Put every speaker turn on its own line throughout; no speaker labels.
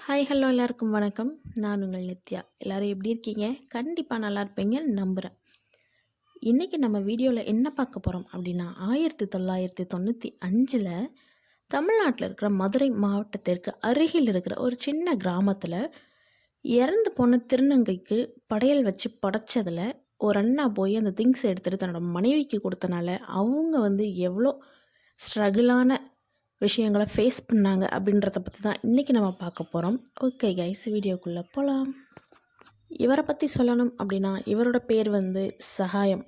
Hi hello எல்லாருக்கும் வணக்கம். நான் உங்கள் நித்யா. எல்லோரும் எப்படி இருக்கீங்க? கண்டிப்பாக நல்லா இருப்பீங்கன்னு நம்புகிறேன். இன்றைக்கி நம்ம வீடியோவில் என்ன பார்க்க போகிறோம் அப்படின்னா 1995 தமிழ்நாட்டில் இருக்கிற மதுரை மாவட்டத்திற்கு அருகில் இருக்கிற ஒரு சின்ன கிராமத்தில் இறந்து போன திருநங்கைக்கு படையல் வச்சு படைச்சதில் ஒரு அண்ணா போய் அந்த திங்ஸ் எடுத்துகிட்டு தன்னோட மனைவிக்கு கொடுத்தனால அவங்க எவ்வளோ ஸ்ட்ரகிளான விஷயங்களை ஃபேஸ் பண்ணாங்க அப்படின்றத பற்றி தான் இன்றைக்கி நம்ம பார்க்க போகிறோம். ஓகே கைஸ், வீடியோக்குள்ளே போகலாம். இவரை பற்றி சொல்லணும் அப்படின்னா இவரோட பேர் சகாயம்.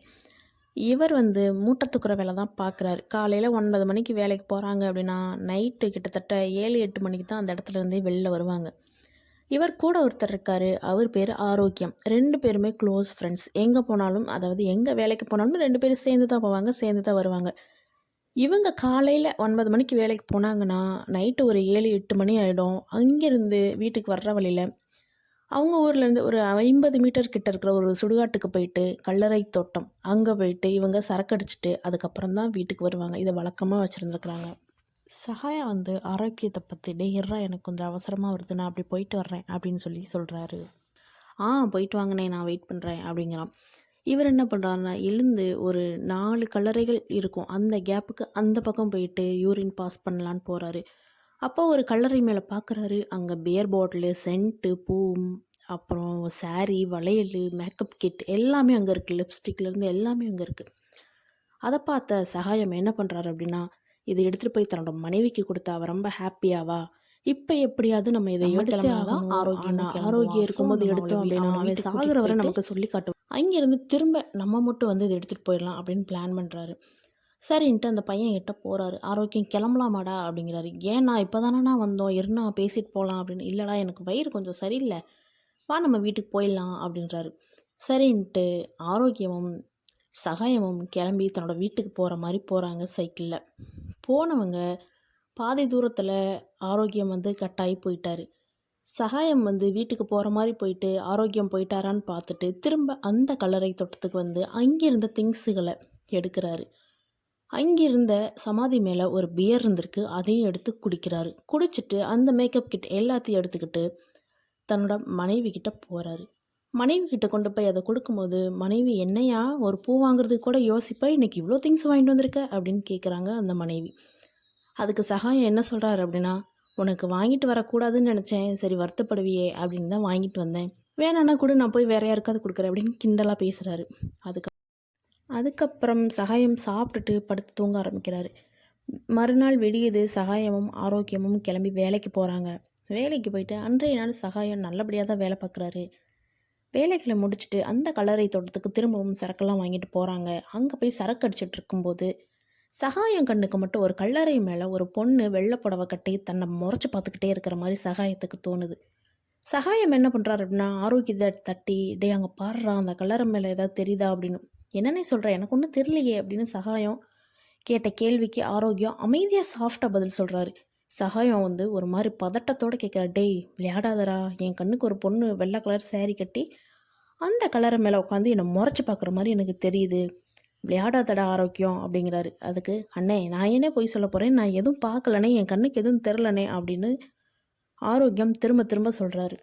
இவர் மூட்டை தூக்குற வேலை தான் பார்க்குறாரு. காலையில் 9 மணிக்கு வேலைக்கு போகிறாங்க அப்படின்னா நைட்டு கிட்டத்தட்ட 7-8 மணிக்கு தான் அந்த இடத்துலேருந்தே வெளில வருவாங்க. இவர் கூட ஒருத்தர் இருக்கார், அவர் பேர் ஆரோக்கியம். 2 பேருமே க்ளோஸ் ஃப்ரெண்ட்ஸ். எங்கே போனாலும், அதாவது எங்கே வேலைக்கு போனாலும் 2 பேரும் சேர்ந்து தான் போவாங்க, சேர்ந்து தான் வருவாங்க. இவங்க காலையில் 9 மணிக்கு வேலைக்கு போனாங்கன்னா நைட்டு ஒரு 7-8 மணி ஆகிடும். அங்கேருந்து வீட்டுக்கு வர்ற வழியில் அவங்க ஊர்லேருந்து ஒரு 50 மீட்டர் கிட்ட இருக்கிற ஒரு சுடுகாட்டுக்கு போயிட்டு கல்லறை தோட்டம் அங்கே போயிட்டு இவங்க சரக்கு அடிச்சுட்டு அதுக்கப்புறம் தான் வீட்டுக்கு வருவாங்க. இதை வழக்கமாக வச்சுருந்துருக்குறாங்க. சகாயம் ஆரோக்கியத்தை பற்றி டெய்ரா எனக்கு கொஞ்சம் அவசரமாக வருது, நான் அப்படி போயிட்டு வர்றேன் அப்படின்னு சொல்கிறாரு. போயிட்டு வாங்கினே, நான் வெயிட் பண்ணுறேன் அப்படிங்கிறான். இவர் என்ன பண்ணுறாருன்னா எழுந்து ஒரு 4 கல்லறைகள் இருக்கும், அந்த கேப்புக்கு அந்த பக்கம் போயிட்டு யூரின் பாஸ் பண்ணலான்னு போகிறாரு. அப்போ ஒரு கல்லறை மேலே பார்க்குறாரு, அங்கே பியர் பாட்டிலு, சென்ட்டு, பூ, அப்புறம் சாரீ, வளையல், மேக்கப் கிட் எல்லாமே அங்கே இருக்குது. லிப்ஸ்டிக்லேருந்து எல்லாமே அங்கே இருக்குது. அதை பார்த்த சகாயம் என்ன பண்ணுறாரு அப்படின்னா, இதை எடுத்துகிட்டு போய் தன்னோட மனைவிக்கு கொடுத்தா அவள் ரொம்ப ஹாப்பியாவா, இப்போ எப்படியாவது நம்ம இதை எடுத்தே ஆகணும். ஆரோக்கியம் இருக்கும்போது எடுத்தோம் அப்படின்னா அவன் சாகுறவரை நமக்கு சொல்லி காட்டுவோம். அங்கேருந்து திரும்ப நம்ம மட்டும் இதை எடுத்துகிட்டு போயிடலாம் அப்படின்னு பிளான் பண்ணுறாரு. சரின்ட்டு அந்த பையன் கிட்ட போகிறாரு. ஆரோக்கியம் கிளம்பலாமாடா அப்படிங்கிறாரு. ஏன்னா இப்போ தானேண்ணா வந்தோம், இருண்ணா பேசிட்டு போகலாம் அப்படின்னு. இல்லைடா, எனக்கு வயிறு கொஞ்சம் சரியில்லை, வா நம்ம வீட்டுக்கு போயிடலாம் அப்படின்றாரு. சரின்ட்டு ஆரோக்கியமும் சகாயமும் கிளம்பி தன்னோட வீட்டுக்கு போகிற மாதிரி போகிறாங்க சைக்கிளில். போனவங்க பாதி தூரத்தில் ஆரோக்கியம் கட்டாயி போயிட்டார். சகாயம் வீட்டுக்கு போகிற மாதிரி போயிட்டு ஆரோக்கியம் போயிட்டாரான்னு பார்த்துட்டு திரும்ப அந்த கல்லறை தோட்டத்துக்கு அங்கிருந்த திங்ஸுகளை எடுக்கிறாரு. அங்கிருந்த சமாதி மேலே ஒரு பியர் இருந்திருக்கு, அதையும் எடுத்து குடிக்கிறாரு. குடிச்சிட்டு அந்த மேக்கப் கிட் எல்லாத்தையும் எடுத்துக்கிட்டு தன்னோட மனைவி கிட்ட போகிறாரு. மனைவி கிட்ட கொண்டு போய் அதை கொடுக்கும்போது மனைவி, என்னையா ஒரு பூ வாங்குறதுக்கு கூட யோசிப்பா, இன்னைக்கு இவ்வளோ திங்ஸ் வாங்கிட்டு வந்திருக்க அப்படின்னு கேட்குறாங்க அந்த மனைவி. அதுக்கு சகாயம் என்ன சொல்கிறாரு அப்படின்னா, உனக்கு வாங்கிட்டு வரக்கூடாதுன்னு நினச்சேன், சரி வருத்தப்படுவியே அப்படின்னு தான் வாங்கிட்டு வந்தேன், வேணான்னா கூட நான் போய் வேற யாருக்காவது கொடுக்குறேன் அப்படின்னு கிண்டலாக பேசுகிறாரு. அதுக்கப்புறம் சகாயம் சாப்பிட்டுட்டு படுத்து தூங்க ஆரம்பிக்கிறாரு. மறுநாள் விடியுது. சகாயமும் ஆரோக்கியமும் கிளம்பி வேலைக்கு போகிறாங்க. வேலைக்கு போயிட்டு அன்றைய நாள் சகாயம் நல்லபடியாக தான் வேலை பார்க்குறாரு. வேலைகளை முடிச்சுட்டு அந்த கல்லறை தோட்டத்துக்கு திரும்பவும் சரக்கெல்லாம் வாங்கிட்டு போகிறாங்க. அங்கே போய் சரக்கு அடிச்சிட்டு இருக்கும்போது சகாயம் கண்ணுக்கு மட்டும் ஒரு கல்லறை மேலே ஒரு பொண்ணு வெள்ளை புடவை கட்டி தன்னை முறைச்சி பார்த்துக்கிட்டே இருக்கிற மாதிரி சகாயத்துக்கு தோணுது. சகாயம் என்ன பண்ணுறாரு அப்படின்னா ஆரோக்கியத்தை தட்டி, டே அங்கே பாடுறா, அந்த கல்லறை மேலே ஏதாவது தெரியுதா அப்படின்னு. என்னன்னே சொல்கிறேன், எனக்கு ஒன்றும் தெரியலையே அப்படின்னு சகாயம் கேட்ட கேள்விக்கு ஆரோக்கியம் அமைதியாக சாஃப்டாக பதில் சொல்கிறாரு. சகாயம் ஒரு மாதிரி பதட்டத்தோடு கேட்குறா, டேய் விளையாடாதரா, என் கண்ணுக்கு ஒரு பொண்ணு வெள்ளை கலர் சேரீ கட்டி அந்த கலரை மேலே உட்காந்து என்னை முறைச்சி பார்க்குற மாதிரி எனக்கு தெரியுது, விளையாடாதடா ஆரோக்கியம் அப்படிங்கிறாரு. அதுக்கு, அண்ணே நான் ஏனே போய் சொல்ல போகிறேன், நான் எதுவும் பார்க்கலனே, என் கண்ணுக்கு எதுவும் தெரிலனே அப்படின்னு ஆரோக்கியம் திரும்ப திரும்ப சொல்கிறாரு.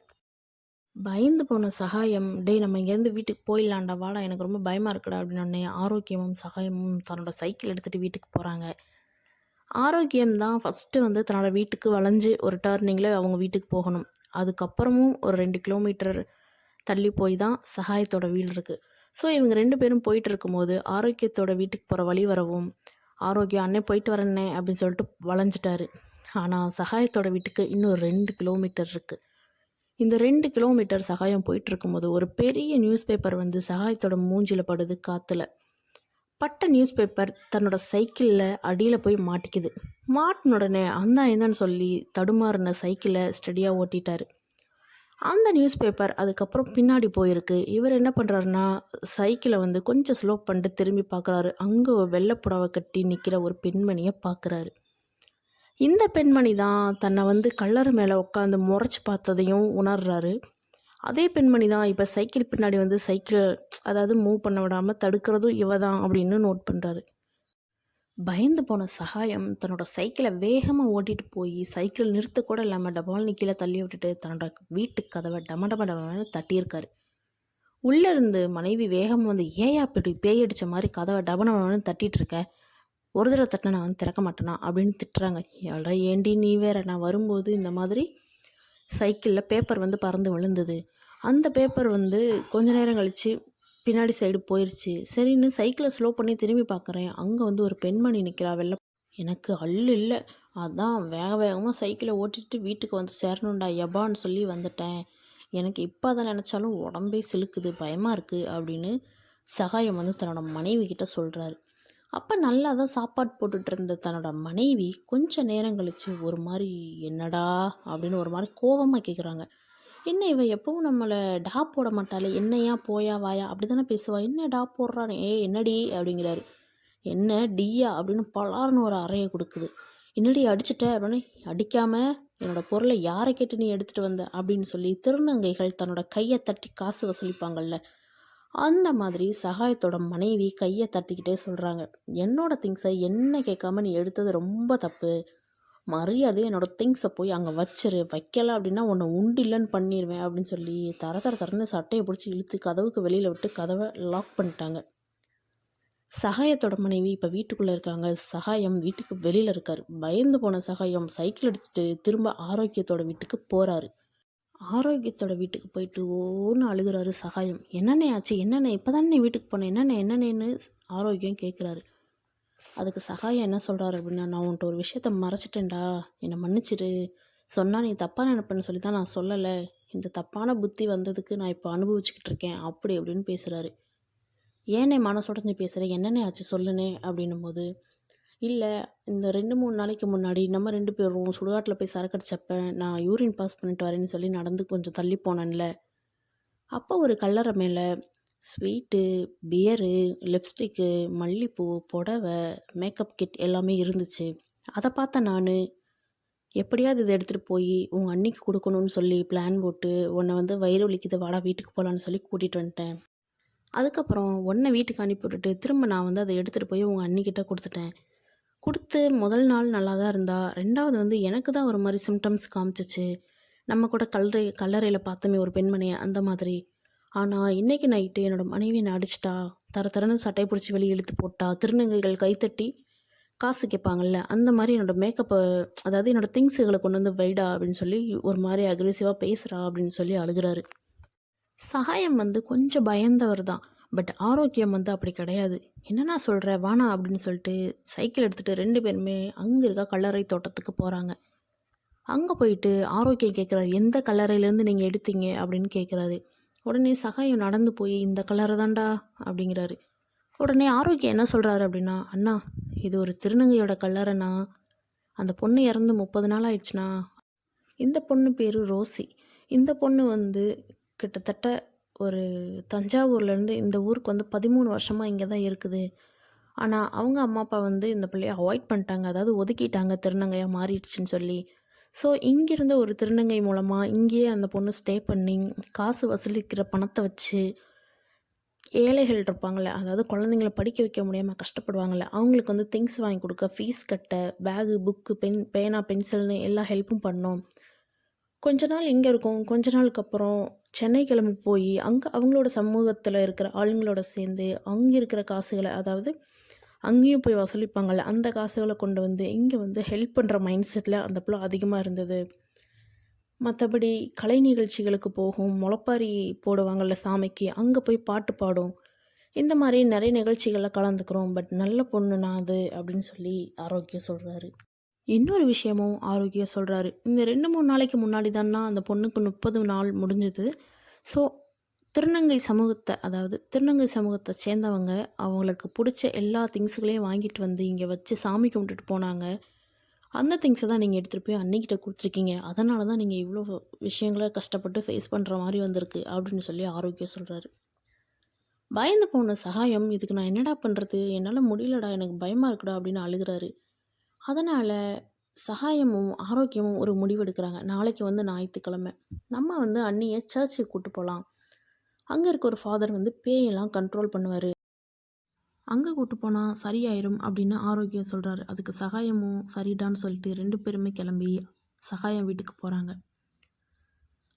பயந்து போன சகாயம், டே நம்ம இங்கேருந்து வீட்டுக்கு போயிடலாண்டா, வாடா எனக்கு ரொம்ப பயமாக இருக்குடா அப்படின்னே ஆரோக்கியமும் சகாயமும் தன்னோட சைக்கிள் எடுத்துகிட்டு வீட்டுக்கு போகிறாங்க. ஆரோக்கியம் தான் ஃபஸ்ட்டு தன்னோட வீட்டுக்கு வளைஞ்சு ஒரு டர்னிங்கில் அவங்க வீட்டுக்கு போகணும். அதுக்கப்புறமும் ஒரு 2 கிலோமீட்டர் தள்ளி போய் தான் சகாயத்தோட வீடு இருக்குது. ஸோ இவங்க 2 பேரும் போயிட்டு இருக்கும்போது ஆரோக்கியத்தோட வீட்டுக்கு போகிற வழி வரவும் ஆரோக்கியம், அண்ணே போயிட்டு வரேன்னே அப்படின்னு சொல்லிட்டு வளைஞ்சிட்டாரு. ஆனால் சகாயத்தோட வீட்டுக்கு இன்னும் 2 கிலோமீட்டர் இருக்குது. இந்த 2 கிலோமீட்டர் சகாயம் போயிட்டு இருக்கும்போது ஒரு பெரிய நியூஸ் பேப்பர் சகாயத்தோட மூஞ்சில் படுது. காற்றுல பட்ட நியூஸ் பேப்பர் தன்னோட சைக்கிளில் அடியில் போய் மாட்டிக்குது. மாட்டின உடனே அந்த சொல்லி தடுமாறின சைக்கிளை ஸ்டடியாக ஓட்டிட்டாரு. அந்த நியூஸ் பேப்பர் அதுக்கப்புறம் பின்னாடி போயிருக்கு. இவர் என்ன பண்ணுறாருன்னா சைக்கிளை கொஞ்சம் ஸ்லோ பண்ணிட்டு திரும்பி பார்க்குறாரு. அங்கே ஒரு வெள்ளை புடவை கட்டி நிற்கிற ஒரு பெண்மணியை பார்க்குறாரு. இந்த பெண்மணி தான் தன்னை கல்லறை மேலே உட்காந்து முறைச்சி பார்த்ததையும் உணர்றாரு. அதே பெண்மணி தான் இப்போ சைக்கிள் பின்னாடி சைக்கிள் அதாவது மூவ் பண்ண விடாமல் தடுக்கிறதும் இவ தான் அப்படின்னு நோட் பண்ணுறாரு. பயந்து போன சகாயம் தன்னோட சைக்கிளை வேகமாக ஓட்டிட்டு போய் சைக்கிள் நிறுத்த கூட இல்லாமல் டபால்னு கீழே தள்ளி விட்டுட்டு தன்னோட வீட்டு கதவை டம டம டமன்னு தட்டியிருக்காரு. உள்ளே இருந்து மனைவி வேகமாக வந்து ஏயா இப்படி பேய் அடித்த மாதிரி கதவை டபனு தட்டிட்டு இருக்க, ஒரு தடவை தட்டினா நான் வந்து திறக்க மாட்டேனா அப்படின்னு திட்டுறாங்க. எடா ஏண்டி நீ வேற, நான் வரும்போது இந்த மாதிரி சைக்கிளில் பேப்பர் வந்து பறந்து விழுந்தது. அந்த பேப்பர் வந்து கொஞ்ச நேரம் கழித்து பின்னாடி சைடு போயிடுச்சு. சரின்னு சைக்கிளை ஸ்லோ பண்ணி திரும்பி பார்க்குறேன். அங்கே வந்து ஒரு பெண்மணி நிற்கிறா வெள்ளை. எனக்கு அல்லு இல்லை. அதான் வேக வேகமாக சைக்கிளை ஓட்டிட்டு வீட்டுக்கு வந்து சேரணுண்டா எபான்னு சொல்லி வந்துட்டேன். எனக்கு இப்போ அதை நினச்சாலும் உடம்பே சிலுக்குது, பயமாக இருக்குது அப்படின்னு சகாயம் வந்து தன்னோட மனைவி கிட்ட சொல்கிறாரு. அப்போ நல்லா தான் சாப்பாடு போட்டுட்டு இருந்த தன்னோட மனைவி கொஞ்சம் நேரம் கழித்து ஒரு மாதிரி என்னடா அப்படின்னு ஒரு மாதிரி கோபமாக கேட்குறாங்க. என்ன இவ எப்பவும் நம்மளை டா போட மாட்டாளே, என்னையா போயா வாயா அப்படி தானே பேசுவா, என்ன டா போடுறானே, என்னடி அப்படிங்கிறாரு. என்ன டியா அப்படின்னு பலார்னு ஒரு அறையை கொடுக்குது. என்னடி அடிச்சிட்ட அப்படின்னு. அடிக்காமல் என்னோடய பொருளை யாரை கேட்டு நீ எடுத்துகிட்டு வந்த அப்படின்னு சொல்லி திருநங்கைகள் தன்னோட கையை தட்டி காசு வசூலிப்பாங்கள்ல, அந்த மாதிரி சகாயத்தோட மனைவி கையை தட்டிக்கிட்டே சொல்கிறாங்க, என்னோட திங்ஸை என்ன கேட்காம நீ எடுத்தது ரொம்ப தப்பு. மரியாதை என்னோட திங்ஸை போய் அங்கே வச்சிரு, வைக்கல அப்படின்னா உன்னை உண்டில்லன்னு பண்ணிடுவேன் அப்படின்னு சொல்லி தர தர தரன்னு சட்டையை பிடிச்சி இழுத்து கதவுக்கு வெளியில் விட்டு கதவை லாக் பண்ணிட்டாங்க. சகாயத்தோட மனைவி இப்போ வீட்டுக்குள்ளே இருக்காங்க. சகாயம் வீட்டுக்கு வெளியில் இருக்கார். பயந்து போன சகாயம் சைக்கிள் எடுத்துகிட்டு திரும்ப ஆரோக்கியத்தோட வீட்டுக்கு போகிறாரு. ஆரோக்கியத்தோட வீட்டுக்கு போயிட்டு ஓன்னு அழுகிறாரு சகாயம். என்னென்ன ஆச்சு, என்னென்ன இப்போ தானே வீட்டுக்கு போனேன், என்னென்னு ஆரோக்கியம் கேட்குறாரு. அதுக்கு சகாயம் என்ன சொல்கிறாரு அப்படின்னா, நான் உன்ட்ட ஒரு விஷயத்த மறைச்சிட்டேன்டா, என்னை மன்னிச்சிடு, சொன்னால் நீ தப்பாக நினைப்பேன்னு சொல்லி தான் நான் சொல்லலை. இந்த தப்பான புத்தி வந்ததுக்கு நான் இப்போ அனுபவிச்சுக்கிட்டு இருக்கேன் அப்படி அப்படின்னு பேசுகிறாரு. ஏனே மனசுடைஞ்சு பேசுகிறேன், என்னென்ன ஆச்சு சொல்லுனே அப்படின்னும் போது, இல்லை இந்த 2-3 நாளைக்கு முன்னாடி நம்ம 2 பேரும் சுடுகாட்டில் போய் சரக்கு அடிச்சப்ப நான் யூரின் பாஸ் பண்ணிட்டு வரேன்னு சொல்லி நடந்து கொஞ்சம் தள்ளி போனேன்ல, அப்போ ஒரு கல்லறை மேலே ஸ்வீட்டு, பியரு, லிப்ஸ்டிக்கு, மல்லிப்பூ, புடவை, மேக்கப் கிட் எல்லாமே இருந்துச்சு. அதை பார்த்தேன் நான். எப்படியாவது இதை எடுத்துகிட்டு போய் உங்கள் அண்ணிக்கு கொடுக்கணும்னு சொல்லி பிளான் போட்டு உன்னை வந்து வயிறு வலிக்குது வாடா வீட்டுக்கு போகலான்னு சொல்லி கூட்டிகிட்டு வந்துட்டேன். அதுக்கப்புறம் உன்னை வீட்டுக்கு அனுப்பி விட்டுட்டு திரும்ப நான் வந்து அதை எடுத்துகிட்டு போய் உங்கள் அண்ணிக்கிட்ட கொடுத்துட்டேன். கொடுத்து முதல் நாள் நல்லா தான் இருந்தா, 2வது வந்து எனக்கு தான் ஒரு மாதிரி சிம்டம்ஸ் காமிச்சிச்சு. நம்ம கூட கல்லறையில் பார்த்தோமே ஒரு பெண்மணியை, அந்த மாதிரி. ஆனால் இன்றைக்கி நைட்டு என்னோடய மனைவி என்னை அடிச்சிட்டா, தரன்னு சட்டை பிடிச்சி வெளியே இழுத்து போட்டா, திருநங்கைகள் கைத்தட்டி காசு கேட்பாங்கள்ல, அந்த மாதிரி என்னோடய மேக்கப்பை, அதாவது என்னோடய திங்ஸுகளை கொண்டு வந்து வைடா அப்படின்னு சொல்லி ஒரு மாதிரி அக்ரெசிவாக பேசுகிறா அப்படின்னு சொல்லி அழுகிறாரு. சகாயம் வந்து கொஞ்சம் பயந்தவர் தான். பட் ஆரோக்கியம் வந்து அப்படி கிடையாது. என்னண்ணா சொல்கிற வானா அப்படின்னு சொல்லிட்டு சைக்கிள் எடுத்துகிட்டு 2 பேருமே அங்கே இருக்க கல்லறை தோட்டத்துக்கு போகிறாங்க. அங்கே போயிட்டு ஆரோக்கியம் கேட்குறாரு, எந்த கல்லறையிலேருந்து நீங்கள் எடுத்தீங்க அப்படின்னு கேட்குறாரு. உடனே சகாயம் நடந்து போய் இந்த கல்லறை தான்டா அப்படிங்கிறாரு. உடனே ஆரோக்கியம் என்ன சொல்கிறாரு அப்படின்னா, அண்ணா இது ஒரு திருநங்கையோட கல்லறைண்ணா, அந்த பொண்ணு இறந்து 30 நாள் ஆயிடுச்சுண்ணா. இந்த பொண்ணு பேர் ரோசி. இந்த பொண்ணு வந்து கிட்டத்தட்ட ஒரு தஞ்சாவூர்லேருந்து இந்த ஊருக்கு வந்து 13 வருஷமாக இங்கே தான் இருக்குது. ஆனால் அவங்க அம்மா அப்பா வந்து இந்த பிள்ளையை அவாய்ட் பண்ணிட்டாங்க, அதாவது ஒதுக்கிட்டாங்க, திருநங்கையாக மாறிடுச்சுன்னு சொல்லி. ஸோ இங்கேருந்த ஒரு திருநங்கை மூலமாக இங்கேயே அந்த பொண்ணு ஸ்டே பண்ணி காசு வசூலிக்கிற பணத்தை வச்சு ஏழைகள் இருப்பாங்கள்ல, அதாவது குழந்தைங்கள படிக்க வைக்க முடியாமல் கஷ்டப்படுவாங்கள்ல, அவங்களுக்கு வந்து திங்ஸ் வாங்கி கொடுக்க, ஃபீஸ் கட்ட, பேகு, புக்கு, பேனா, பென்சில்னு எல்லா ஹெல்ப்பும் பண்ணோம். கொஞ்ச நாள் இங்கே இருக்கும். கொஞ்ச நாளுக்கு அப்புறம் சென்னை கிளம்பி போய் அங்கே அவங்களோட சமூகத்தில் இருக்கிற ஆளுங்களோட சேர்ந்து அங்கே இருக்கிற காசுகளை, அதாவது அங்கேயும் போய் வசூலிப்பாங்கள்ல, அந்த காசுகளை கொண்டு வந்து இங்கே வந்து ஹெல்ப் பண்ணுற மைண்ட் செட்டில் அந்த பிள்ளை அதிகமாக இருந்தது. மற்றபடி கலை நிகழ்ச்சிகளுக்கு போகும், முளைப்பாரி போடுவாங்கள்ல சாமிக்கு, அங்கே போய் பாட்டு பாடும். இந்த மாதிரி நிறைய நிகழ்ச்சிகளில் கலந்துக்கிறோம். பட் நல்ல பொண்ணு நான் அது அப்படின்னு சொல்லி ஆரோக்கியம் சொல்கிறாரு. இன்னொரு விஷயமும் ஆரோக்கியம் சொல்கிறாரு. இந்த 2-3 நாளைக்கு முன்னாடி தான்னா அந்த பொண்ணுக்கு 30 நாள் முடிஞ்சுது. ஸோ திருநங்கை சமூகத்தை, அதாவது திருநங்கை சமூகத்தை சேர்ந்தவங்க அவங்களுக்கு பிடிச்ச எல்லா திங்ஸுகளையும் வாங்கிட்டு வந்து இங்கே வச்சு சாமி கும்பிட்டுட்டு போனாங்க. அந்த திங்ஸை தான் நீங்கள் எடுத்துகிட்டு போய் அன்னிக்கிட்ட கொடுத்துருக்கீங்க. அதனால தான் நீங்கள் இவ்வளோ விஷயங்களை கஷ்டப்பட்டு ஃபேஸ் பண்ணுற மாதிரி வந்திருக்கு அப்படின்னு சொல்லி ஆரோக்கியம் சொல்கிறாரு. பயந்து போன சகாயம், இதுக்கு நான் என்னடா பண்ணுறது, என்னால் முடியலடா, எனக்கு பயமாக இருக்குடா அப்படின்னு அழுகிறாரு. அதனால் சகாயமும் ஆரோக்கியமும் ஒரு முடிவெடுக்கிறாங்க. நாளைக்கு வந்து ஞாயிற்றுக்கிழமை, நம்ம வந்து அண்ணியை சர்ச்சுக்கு கூப்பிட்டு போகலாம். அங்கே இருக்க ஒரு ஃபாதர் வந்து பேயெல்லாம் கண்ட்ரோல் பண்ணுவார். அங்கே கூட்டு போனால் சரியாயிரும் அப்படின்னு ஆரோக்கியம் சொல்கிறாரு. அதுக்கு சகாயமும் சரிடான்னு சொல்லிட்டு 2 பேருமே கிளம்பி சகாயம் வீட்டுக்கு போகிறாங்க.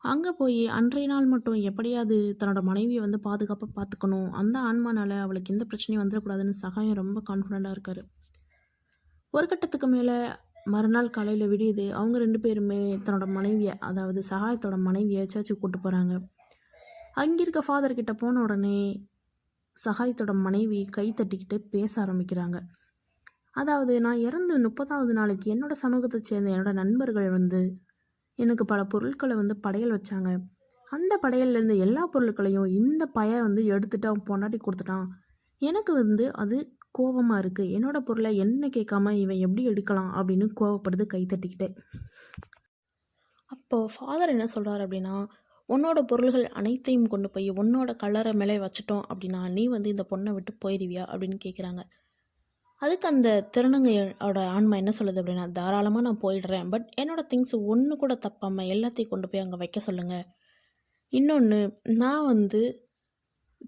அங்கே போய் அன்றைய நாள் மட்டும் எப்படியாவது தன்னோட மனைவியை வந்து பாதுகாப்பாக பார்த்துக்கணும், அந்த ஆன்மானால அவளுக்கு எந்த பிரச்சனையும் வந்துடக்கூடாதுன்னு சகாயம் ரொம்ப கான்ஃபிடெண்ட்டாக இருக்காரு. ஒரு கட்டத்துக்கு மேலே மறுநாள் காலையில் விடியுது. அவங்க 2 பேருமே தன்னோட மனைவியை, அதாவது சகாயத்தோட மனைவியை சர்ச்சுக்கு கூட்டு போகிறாங்க. அங்கே இருக்க ஃபாதர் கிட்ட போன உடனே சகாயத்தோட மனைவி கை தட்டிக்கிட்டு பேச ஆரம்பிக்கிறாங்க. அதாவது நான் இறந்து 30வது நாளைக்கு என்னோட சமூகத்தை சேர்ந்த என்னோட நண்பர்கள் வந்து எனக்கு பல பொருட்களை வந்து படையல் வச்சாங்க. அந்த படையல்ல இருந்த எல்லா பொருட்களையும் இந்த பையன் வந்து எடுத்துட்டு அவன் பொண்டாட்டி கொடுத்துட்டான். எனக்கு வந்து அது கோவமாக இருக்குது. என்னோட பொருளை என்ன கேட்காம இவன் எப்படி எடுக்கலாம் அப்படின்னு கோவப்படுது கை தட்டிக்கிட்டே. அப்போது ஃபாதர் என்ன சொல்கிறார் அப்படின்னா, உன்னோட பொருள்கள் அனைத்தையும் கொண்டு போய் உன்னோட கல்லறை மேலே வச்சிட்டோம் அப்படின்னா நீ வந்து இந்த பொண்ணை விட்டு போயிடுவியா அப்படின்னு கேட்குறாங்க. அதுக்கு அந்த திருநங்கையோட ஆன்மா என்ன சொல்லுது அப்படின்னா, தாராளமாக நான் போயிடுறேன், பட் என்னோட திங்ஸ் ஒன்று கூட தப்பாமல் எல்லாத்தையும் கொண்டு போய் அங்கே வைக்க சொல்லுங்கள். இன்னொன்று, நான் வந்து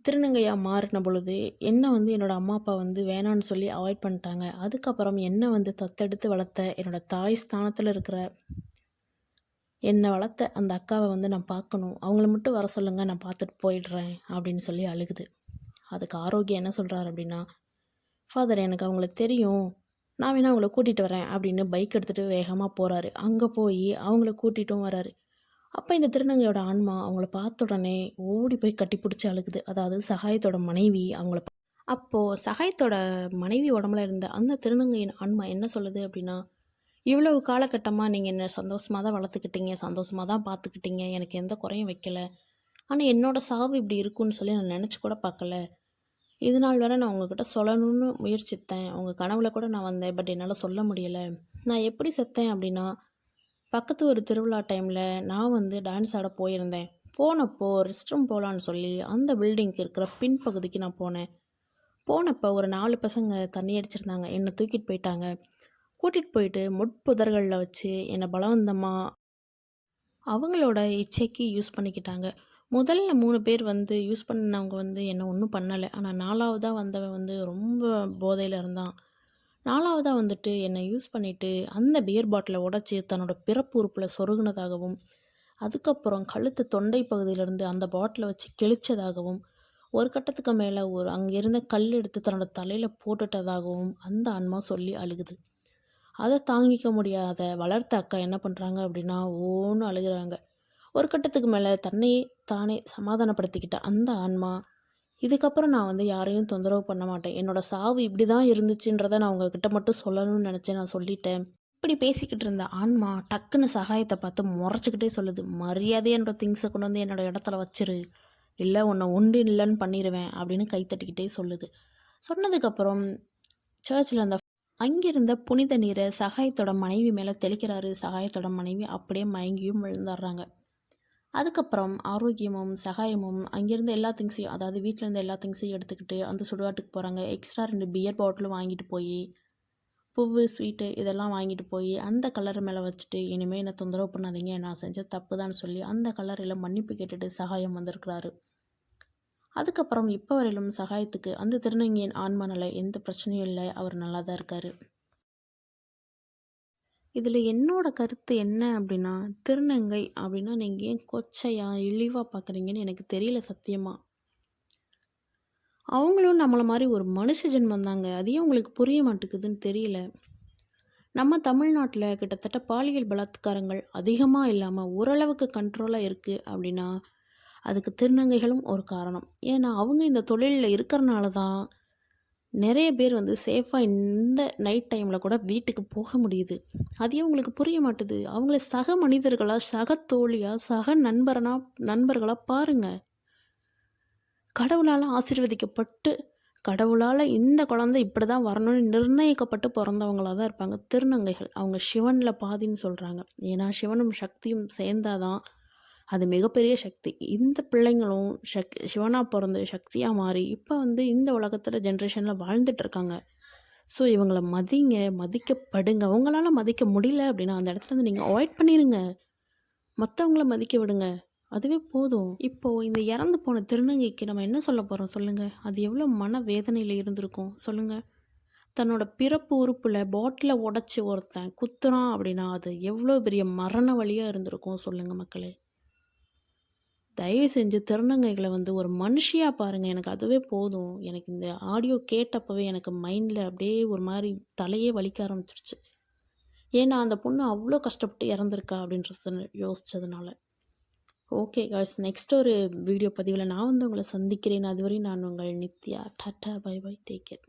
திருநங்கையாக மாறின பொழுது என்னை வந்து என்னோடய அம்மா அப்பா வந்து வேணான்னு சொல்லி அவாய்ட் பண்ணிட்டாங்க. அதுக்கப்புறம் என்னை வந்து தத்தெடுத்து வளர்த்த என்னோடய தாய் ஸ்தானத்தில் இருக்கிற என்னை வளர்த்த அந்த அக்காவை வந்து நான் பார்க்கணும், அவங்கள மட்டும் வர சொல்லுங்கள், நான் பார்த்துட்டு போயிடுறேன் அப்படின்னு சொல்லி அழுகுது. அதுக்கு ஆரோக்கியம் என்ன சொல்கிறார் அப்படின்னா, ஃபாதர் எனக்கு அவங்கள தெரியும், நான் வேணா அவங்கள கூட்டிகிட்டு வரேன் அப்படின்னு பைக் எடுத்துகிட்டு வேகமாக போகிறாரு. அங்கே போய் அவங்கள கூட்டிகிட்டும் வராரு. அப்போ இந்த திருநங்கையோட ஆன்மா அவங்கள பார்த்த உடனே ஓடி போய் கட்டி பிடிச்சி அழுகுது. அதாவது சகாயத்தோட மனைவி அவங்கள அப்போது சகாயத்தோட மனைவி உடம்புல இருந்த அந்த திருநங்கையின் ஆன்மா என்ன சொல்லுது அப்படின்னா, இவ்வளவு காலகட்டமாக நீங்கள் என்ன சந்தோஷமாக தான் வளர்த்துக்கிட்டீங்க, சந்தோஷமாக தான் பார்த்துக்கிட்டீங்க, எனக்கு எந்த குறையும் வைக்கல. ஆனால் என்னோடய சாவு இப்படி இருக்குன்னு சொல்லி நான் நினச்சி கூட பார்க்கல. இது நாள் வரை நான் உங்ககிட்ட சொல்லணும்னு முயற்சித்தேன், உங்கள் கனவுல கூட நான் வந்தேன், பட் என்னால் சொல்ல முடியலை. நான் எப்படி செத்தேன் அப்படின்னா, பக்கத்து ஒரு திருவிழா டைமில் நான் வந்து டான்ஸ் ஆட போயிருந்தேன். போனப்போ ரெஸ்ட் ரூம் போகலான்னு சொல்லி அந்த பில்டிங்க்கு இருக்கிற பின்பகுதிக்கு நான் போனேன். போனப்போ ஒரு 4 பசங்க தண்ணி அடிச்சிருந்தாங்க. என்னை தூக்கிட்டு போயிட்டாங்க. கூட்டிகிட்டு போயிட்டு முட்புதர்களில் வச்சு என்னை பலவந்தமாக அவங்களோட இச்சைக்கு யூஸ் பண்ணிக்கிட்டாங்க. முதல்ல 3 பேர் வந்து யூஸ் பண்ணவங்க வந்து என்னை ஒன்றும் பண்ணலை. ஆனால் 4வதாக வந்தவன் வந்து ரொம்ப போதையில் இருந்தான். 4வதாக வந்துட்டு என்னை யூஸ் பண்ணிவிட்டு அந்த பியர் பாட்டிலை உடச்சி தன்னோட பிறப்பு உறுப்பில் சொருகுனதாகவும், அதுக்கப்புறம் கழுத்து தொண்டை பகுதியிலேருந்து அந்த பாட்டிலை வச்சு கிழிச்சதாகவும், ஒரு கட்டத்துக்கு மேலே அங்கே இருந்த கல் எடுத்து தன்னோட தலையில் போட்டுட்டதாகவும் அந்த ஆன்மா சொல்லி அழுகுது. அதை தாங்கிக்க முடியாத வளர்த்த அக்கா என்ன பண்ணுறாங்க அப்படின்னா, ஓன்னு அழுகிறாங்க. ஒரு கட்டத்துக்கு மேலே தன்னையே தானே சமாதானப்படுத்திக்கிட்ட அந்த ஆன்மா, இதுக்கப்புறம் நான் வந்து யாரையும் தொந்தரவு பண்ண மாட்டேன், என்னோடய சாவு இப்படி தான் இருந்துச்சுன்றதை நான் உங்ககிட்ட மட்டும் சொல்லணும்னு நினச்சேன், நான் சொல்லிட்டேன். இப்படி பேசிக்கிட்டு இருந்த ஆன்மா டக்குன்னு சகாயத்தை பார்த்து முறைச்சிக்கிட்டே சொல்லுது, மரியாதையை என்னோட திங்ஸை கொண்டு வந்து என்னோடய இடத்துல வச்சிரு, இல்லை உன்னை உண்டு இல்லைன்னு பண்ணிடுவேன் அப்படின்னு கைத்தட்டிக்கிட்டே சொல்லுது. சொன்னதுக்கப்புறம் சர்ச்சில் அந்த அங்கிருந்த புனித நீரை சகாயத்தோட மனைவி மேலே தெளிக்கிறாரு. சகாயத்தோட மனைவி அப்படியே மயங்கியும் விழுந்துடுறாங்க. அதுக்கப்புறம் ஆரோக்கியமும் சகாயமும் அங்கேருந்து எல்லா திங்ஸையும், அதாவது வீட்டில் இருந்த எல்லா திங்ஸையும் எடுத்துக்கிட்டு அந்த சுடுகாட்டுக்கு போகிறாங்க. எக்ஸ்ட்ரா 2 பியர் பாட்டிலும் வாங்கிட்டு போய் பூவு ஸ்வீட்டு இதெல்லாம் வாங்கிட்டு போய் அந்த கல்லறை மேலே வச்சுட்டு, இனிமேல் என்னை தொந்தரவு பண்ணாதீங்க, நான் செஞ்ச தப்பு தான் சொல்லி அந்த கல்லறையில் மன்னிப்பு கேட்டுட்டு சகாயம் வந்திருக்கிறாரு. அதுக்கப்புறம் இப்போ வரையிலும் சகாயத்துக்கு அந்த திருநங்கையின் ஆன்மனால எந்த பிரச்சனையும் இல்லை, அவர் நல்லா தான் இருக்கார். இதில் என்னோட கருத்து என்ன அப்படின்னா, திருநங்கை அப்படின்னா நீங்கள் ஏன் கொச்சையாக இழிவாக பார்க்குறீங்கன்னு எனக்கு தெரியல சத்தியமாக. அவங்களும் நம்மளை மாதிரி ஒரு மனுஷ ஜென்மம் தாங்க, அதையும் உங்களுக்கு புரிய மாட்டேங்குதுன்னு தெரியல. நம்ம தமிழ்நாட்டில் கிட்டத்தட்ட பாலியல் பலாத்காரங்கள் அதிகமாக இல்லாமல் ஓரளவுக்கு கண்ட்ரோலாக இருக்குது அப்படின்னா அதுக்கு திருநங்கைகளும் ஒரு காரணம். ஏன்னா அவங்க இந்த தொழிலில் இருக்கிறனால தான் நிறைய பேர் வந்து சேஃபாக இந்த நைட் டைமில் கூட வீட்டுக்கு போக முடியுது. அதையும் உங்களுக்கு புரிய மாட்டுது. அவங்கள சக மனிதர்களாக, சக தோழியாக, சக நண்பர்களாக பாருங்கள். கடவுளால் ஆசீர்வதிக்கப்பட்டு கடவுளால் இந்த குழந்தை இப்படி தான் வரணும்னு நிர்ணயிக்கப்பட்டு பிறந்தவங்களாக தான் இருப்பாங்க திருநங்கைகள். அவங்க சிவனில் பாதின்னு சொல்கிறாங்க. ஏன்னா சிவனும் சக்தியும் சேர்ந்தாதான் அது மிகப்பெரிய சக்தி. இந்த பிள்ளைங்களும் சிவனாக பிறந்து சக்தியாக மாறி இப்போ வந்து இந்த உலகத்தில் ஜென்ரேஷனில் வாழ்ந்துட்டுருக்காங்க. ஸோ இவங்களை மதிங்க, மதிக்கப்படுங்க. உங்களால் மதிக்க முடியல அப்படின்னா அந்த இடத்துல நீங்கள் அவாய்ட் பண்ணிடுங்க, மற்றவங்கள மதிக்க விடுங்க. அதுவே போதும். இப்போ இந்த இறந்து போன திருநங்கைக்கு நம்ம என்ன சொல்ல போறோம் சொல்லுங்க? அது எவ்வளோ மனவேதனையில இருந்திருக்கும் சொல்லுங்க? தன்னோட பிறப்பு உறுப்புல பாட்டில உடைச்சு ஒருத்தன் குத்துறான் அப்படின்னா, அது எவ்வளோ பெரிய மரண வலியா இருந்திருக்கும் சொல்லுங்க மக்களே! தயவு செஞ்சு திருநங்கைகள வந்து ஒரு மனுஷியா பாருங்க. எனக்கு அதுவே போதும். எனக்கு இந்த ஆடியோ கேட்டப்பவே எனக்கு மைண்ட்ல அப்படியே ஒரு மாரி தலையே வலிக்க ஆரம்பிச்சுருச்சு. ஏன்னா, அந்த பொண்ணு அவ்ளோ கஷ்டப்பட்டு இறந்திருக்கா அப்படின்றத யோசிச்சதுனால. ஓகே காய்ஸ், நெக்ஸ்ட் ஒரு வீடியோ பதிவில நான் வந்து உங்கள சந்திக்கிறேன். அதுவரை நான் உங்கள் நித்யா. டாட்டா, பை பை, டேக் கேர்.